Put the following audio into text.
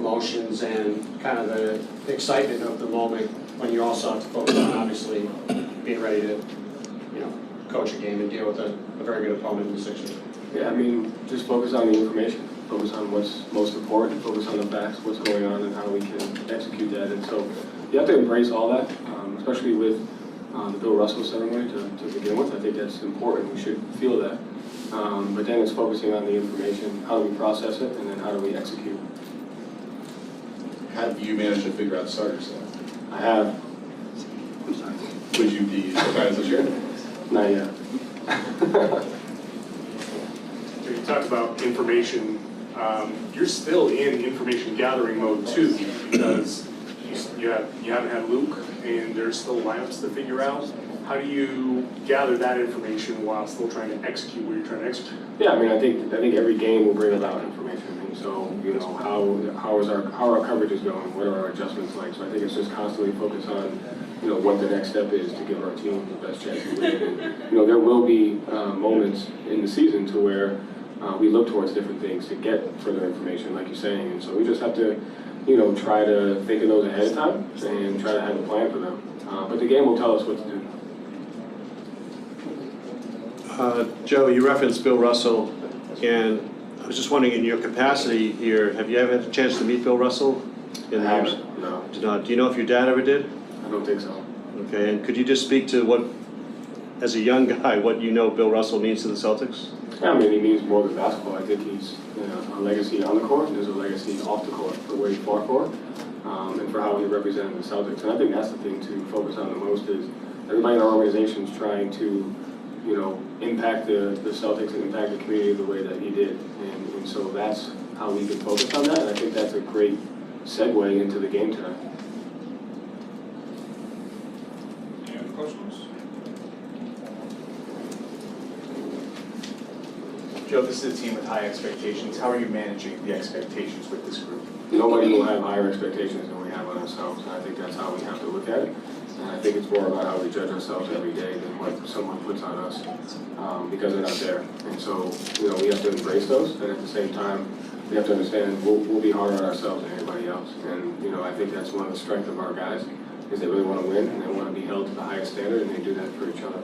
emotions and kind of the excitement of the moment when you also have to focus on obviously being ready to, coach a game and deal with a very good opponent in the Sixers? Yeah, I mean, just focus on the information, focus on what's most important, focus on the facts, what's going on, and how we can execute that. And so you have to embrace all that, especially with the Bill Russell ceremony to begin with. I think that's important. We should feel that. But then it's focusing on the information, how do we process it, and then how do we execute. Have you managed to figure out starters yet? I have. I'm sorry. Would you be surprised this year? Not yet. So you talked about information. You're still in information gathering mode too, because you haven't had Luke, and there's still lineups to figure out. How do you gather that information while still trying to execute what you're trying to execute? Yeah, I mean, I think every game will bring about information, and so how our coverage is going, what are our adjustments like. So I think it's just constantly focused on what the next step is to give our team the best chance to win. And, there will be moments in the season to where we look towards different things to get further information, like you're saying, and so we just have to try to think of those ahead of time and try to have a plan for them. But the game will tell us what to do. Joe, you referenced Bill Russell, and I was just wondering, in your capacity here, have you ever had a chance to meet Bill Russell? I haven't, no. Did not. Do you know if your dad ever did? I don't think so. Okay, and could you just speak to what, as a young guy, what Bill Russell means to the Celtics? Yeah, I mean, he means more than basketball. I think he's a legacy on the court, and there's a legacy off the court for where he fought for, and for how he represented the Celtics. And I think that's the thing to focus on the most is everybody in our organization is trying to impact the Celtics and impact the community the way that he did. And so that's how we can focus on that, and I think that's a great segue into the game tonight. Any other questions? Joe, this is a team with high expectations. How are you managing the expectations with this group? Nobody will have higher expectations than we have on ourselves, and I think that's how we have to look at it. And I think it's more about how we judge ourselves every day than what someone puts on us, because they're not there. And so, we have to embrace those, and at the same time, we have to understand we'll be harder on ourselves than anybody else. And I think that's one of the strengths of our guys is they really want to win and they want to be held to the highest standard, and they do that for each other.